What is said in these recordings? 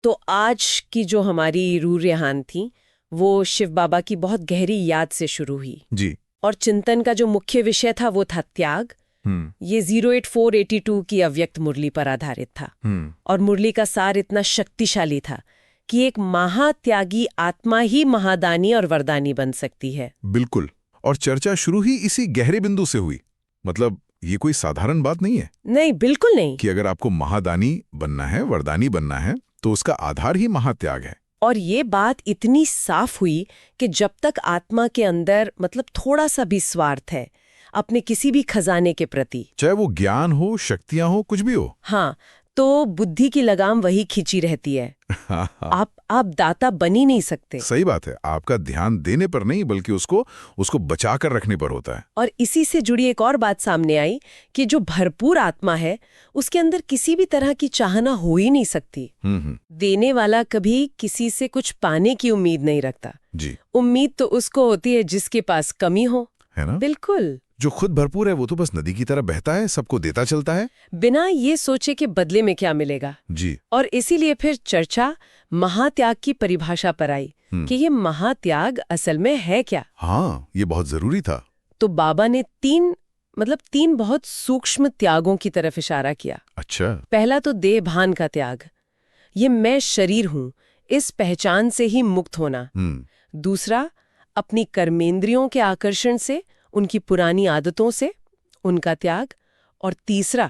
तो आज की जो हमारी रूह रेहान थी वो शिव बाबा की बहुत गहरी याद से शुरू हुई जी। और चिंतन का जो मुख्य विषय था वो था त्याग। ये 08482 की अव्यक्त मुरली पर आधारित था और मुरली का सार इतना शक्तिशाली था कि एक महात्यागी आत्मा ही महादानी और वरदानी बन सकती है। बिल्कुल। और चर्चा शुरू ही इसी गहरे बिंदु से हुई। मतलब ये कोई साधारण बात नहीं है नहीं, बिल्कुल नहीं। कि अगर आपको महादानी बनना है, वरदानी बनना है, तो उसका आधार ही महात्याग है। और ये बात इतनी साफ हुई कि जब तक आत्मा के अंदर मतलब थोड़ा सा भी स्वार्थ है अपने किसी भी खजाने के प्रति, चाहे वो ज्ञान हो, शक्तियां हो, कुछ भी हो, हाँ, तो बुद्धि की लगाम वही खींची रहती है। आप दाता बन ही नहीं सकते। सही बात है। आपका ध्यान देने पर नहीं बल्कि उसको बचा कर रखने पर होता है। और इसी से जुड़ी एक और बात सामने आई कि जो भरपूर आत्मा है उसके अंदर किसी भी तरह की चाहना हो ही नहीं सकती। देने वाला कभी किसी से कुछ पाने की उम्मीद नहीं रखता जी। उम्मीद तो उसको होती है जिसके पास कमी हो, है ना? बिल्कुल। जो खुद भरपूर है वो तो बस नदी की तरह बहता है, सबको देता चलता है बिना ये सोचे कि बदले में क्या मिलेगा। जी। और इसीलिए फिर चर्चा महात्याग की परिभाषा पर आई कि ये महात्याग असल में है क्या। हाँ, ये बहुत जरूरी था। तो बाबा ने तीन बहुत सूक्ष्म त्यागों की तरफ इशारा किया। अच्छा। पहला तो देह भान का त्याग, ये मैं शरीर हूं इस पहचान से ही मुक्त होना। दूसरा, अपनी कर्मेंद्रियों के आकर्षण से, उनकी पुरानी आदतों से उनका त्याग। और तीसरा,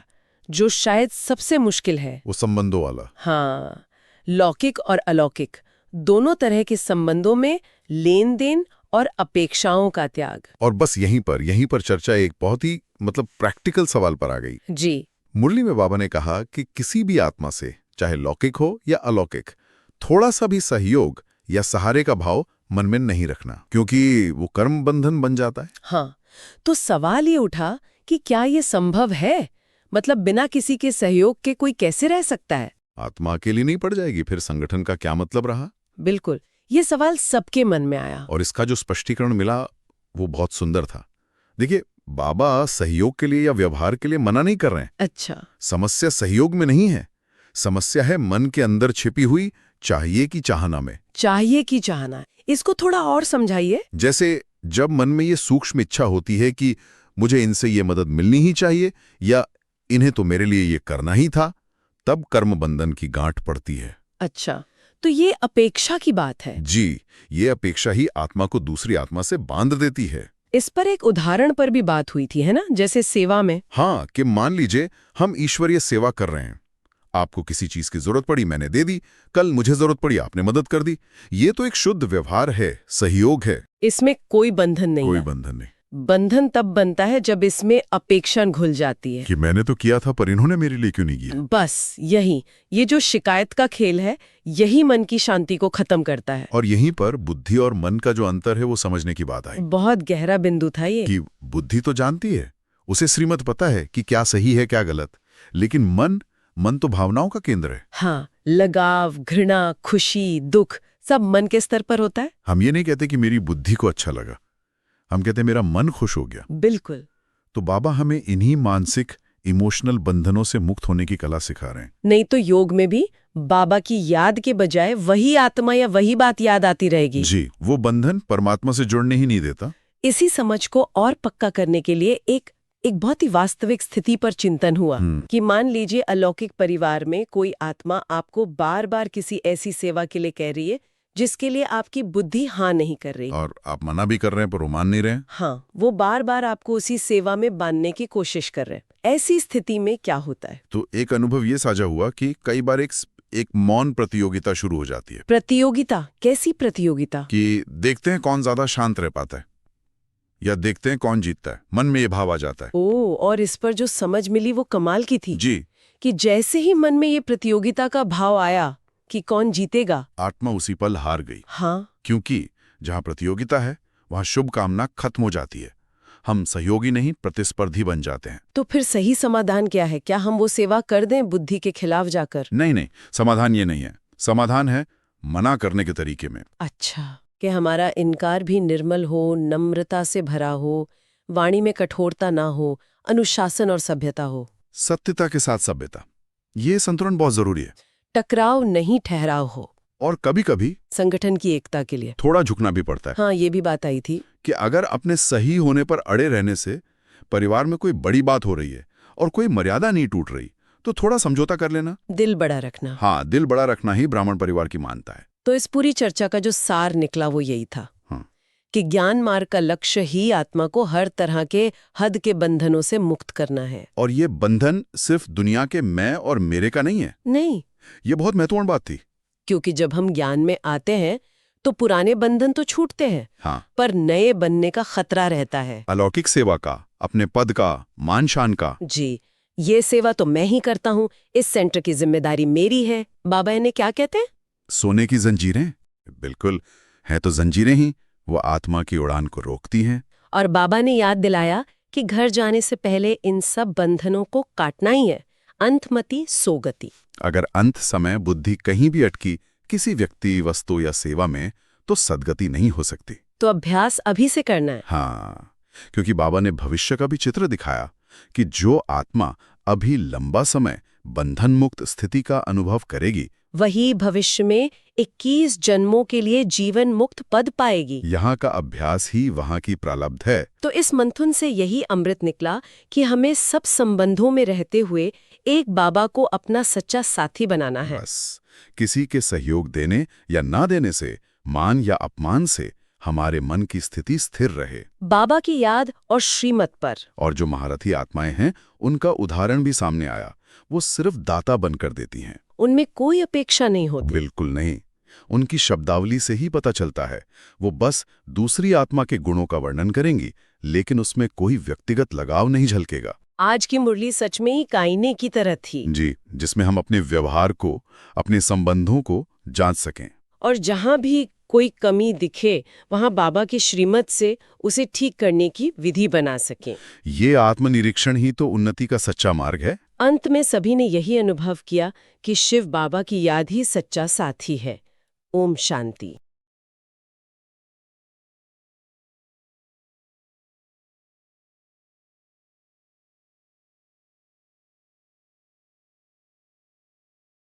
जो शायद सबसे मुश्किल है, वो संबंधों वाला। हाँ, लौकिक और अलौकिक दोनों तरह के संबंधों में लेन देन और अपेक्षाओं का त्याग। और बस यहीं पर चर्चा एक बहुत ही प्रैक्टिकल सवाल पर आ गई। जी। मुरली में बाबा ने कहा कि किसी भी आत्मा से, चाहे लौकिक हो या अलौकिक, थोड़ा सा भी सहयोग या सहारे का भाव मन में नहीं रखना, क्योंकि वो कर्म बंधन बन जाता है। हाँ, तो सवाल ये उठा कि क्या ये संभव है? मतलब बिना किसी के सहयोग के कोई कैसे रह सकता है? आत्मा अकेली नहीं पड़ जाएगी, फिर संगठन का क्या मतलब रहा? बिल्कुल, ये सवाल सबके मन में आया। और इसका जो स्पष्टीकरण मिला वो बहुत सुंदर था। देखिए, बाबा सहयोग के लिए या व्यवहार के लिए मना नहीं कर रहे हैं। अच्छा। समस्या सहयोग में नहीं है, समस्या है मन के अंदर छिपी हुई चाहिए की चाहना में। चाहिए की चाहना, इसको थोड़ा और समझाइए। जैसे जब मन में ये सूक्ष्म इच्छा होती है कि मुझे इनसे ये मदद मिलनी ही चाहिए या इन्हें तो मेरे लिए ये करना ही था, तब कर्म बंधन की गांठ पड़ती है। अच्छा, तो ये अपेक्षा की बात है। जी, ये अपेक्षा ही आत्मा को दूसरी आत्मा से बांध देती है। इस पर एक उदाहरण पर भी बात हुई थी, है ना? जैसे सेवा में। हाँ, कि मान लीजिए हम ईश्वरीय सेवा कर रहे हैं, आपको किसी चीज की जरूरत पड़ी, मैंने दे दी, कल मुझे जरूरत पड़ी, आपने मदद कर दी। ये तो एक शुद्ध व्यवहार है, सहयोग है। इसमें कोई बंधन नहीं कोई है। बंधन नहीं। बंधन तब बनता है जब इसमें अपेक्षा घुल जाती है कि मैंने तो किया था पर इन्होंने मेरे लिए क्यों नहीं किया। बस ये जो शिकायत का खेल है, यही मन की शांति को खत्म करता है। और यहीं पर बुद्धि और मन का जो अंतर है वो समझने की बात आई। बहुत गहरा बिंदु था ये। कि बुद्धि तो जानती है, उसे श्रीमत पता है कि क्या सही है क्या गलत, लेकिन मन तो भावनाओं का केंद्र है। हाँ, लगाव, घृणा, खुशी, दुख सब मन के स्तर पर होता है। हम ये नहीं कहते कि मेरी बुद्धि को अच्छा लगा, हम कहते मेरा मन खुश हो गया। बिल्कुल। तो बाबा हमें इन्हीं मानसिक इमोशनल बंधनों से मुक्त होने की कला सिखा रहे हैं। नहीं तो योग में भी बाबा की याद के बजाय वही आत्मा या वही बात याद आती रहेगी। जी, वो बंधन परमात्मा से जुड़ने ही नहीं देता। इसी समझ को और पक्का करने के लिए एक बहुत ही वास्तविक स्थिति पर चिंतन हुआ कि मान लीजिए अलौकिक परिवार में कोई आत्मा आपको बार बार किसी ऐसी सेवा के लिए कह रही है जिसके लिए आपकी बुद्धि हाँ नहीं कर रही, और आप मना भी कर रहे हैं पर वो मान नहीं रहे हैं। हाँ, वो बार बार आपको उसी सेवा में बांधने की कोशिश कर रहे हैं। ऐसी स्थिति में क्या होता है? तो एक अनुभव ये साझा हुआ कि कई बार एक मौन प्रतियोगिता शुरू हो जाती है। प्रतियोगिता? कैसी प्रतियोगिता? कि देखते हैं कौन ज्यादा शांत रह पाता है या देखते हैं कौन जीतता है, मन में ये भाव आ जाता है। ओ, और इस पर जो समझ मिली वो कमाल की थी। जी। कि जैसे ही मन में ये प्रतियोगिता का भाव आया कि कौन जीतेगा, आत्मा उसी पल हार गई। हाँ, क्योंकि जहां प्रतियोगिता है वहां शुभ कामना खत्म हो जाती है, हम सहयोगी नहीं प्रतिस्पर्धी बन जाते हैं। तो फिर सही समाधान क्या है? क्या हम वो सेवा कर दें बुद्धि के खिलाफ जाकर? नहीं, समाधान ये नहीं है। समाधान है मना करने के तरीके में। अच्छा, कि हमारा इनकार भी निर्मल हो, नम्रता से भरा हो, वाणी में कठोरता ना हो, अनुशासन और सभ्यता हो। सत्यता के साथ सभ्यता, ये संतुलन बहुत जरूरी है। टकराव नहीं ठहराव हो, और कभी-कभी संगठन की एकता के लिए। थोड़ा झुकना भी पड़ता है हाँ, ये भी बात आई थी। कि अगर अपने सही होने पर अड़े रहने से परिवार में कोई बड़ी बात हो रही है और कोई मर्यादा नहीं टूट रही, तो थोड़ा समझौता कर लेना। दिल बड़ा रखना। हाँ, दिल बड़ा रखना ही ब्राह्मण परिवार की मानता है। तो इस पूरी चर्चा का जो सार निकला वो यही था हाँ। कि ज्ञान मार्ग का लक्ष्य ही आत्मा को हर तरह के हद के बंधनों से मुक्त करना है। और ये बंधन सिर्फ दुनिया के मैं और मेरे का नहीं है। नहीं, ये बहुत महत्वपूर्ण बात थी। क्योंकि जब हम ज्ञान में आते हैं तो पुराने बंधन तो छूटते हैं, हाँ, पर नए बनने का खतरा रहता है। अलौकिक सेवा का, अपने पद का, मान शान का। जी, ये सेवा तो मैं ही करता हूँ, इस सेंटर की जिम्मेदारी मेरी है। बाबा इन्हें क्या कहते हैं? सोने की जंजीरें। बिल्कुल, हैं तो जंजीरें ही, वो आत्मा की उड़ान को रोकती हैं। और बाबा ने याद दिलाया कि घर जाने से पहले इन सब बंधनों को काटना ही है। अंतमति सोगति। अगर अंत समय बुद्धि कहीं भी अटकी किसी व्यक्ति, वस्तु या सेवा में, तो सद्गति नहीं हो सकती। तो अभ्यास अभी से करना है। हाँ, क्योंकि बाबा ने भविष्य का भी चित्र दिखाया कि जो आत्मा अभी लंबा समय बंधन मुक्त स्थिति का अनुभव करेगी, वही भविष्य में 21 जन्मों के लिए जीवन मुक्त पद पाएगी। यहाँ का अभ्यास ही वहाँ की प्रारब्ध है। तो इस मंथन से यही अमृत निकला कि हमें सब संबंधों में रहते हुए एक बाबा को अपना सच्चा साथी बनाना है। बस किसी के सहयोग देने या ना देने से, मान या अपमान से हमारे मन की स्थिति स्थिर रहे। बाबा की याद और श्रीमत पर। और जो महारथी आत्माएं हैं, उनका उदाहरण भी सामने आया। वो सिर्फ दाता बनकर देती हैं। उनमें कोई अपेक्षा नहीं होती। बिल्कुल नहीं। उनकी शब्दावली से ही पता चलता है। वो बस दूसरी आत्मा के गुणों का वर्णन करेंगी, लेकिन उसमें कोई व्यक्तिगत लगाव नहीं झलकेगा। आज की मुरली सच में ही काईने की तरह थी। जी, जिसमें हम अपने व्यवहार को, अपने संबंधों को जांच सकें। और जहां भी कोई कमी दिखे, वहां बाबा की श्रीमत से उसे ठीक करने की विधि बना सकें। ये आत्मनिरीक्षण ही तो उन्नति का सच्चा मार्ग है। अंत में सभी ने यही अनुभव किया कि शिव बाबा की याद ही सच्चा साथी है। ओम शांति।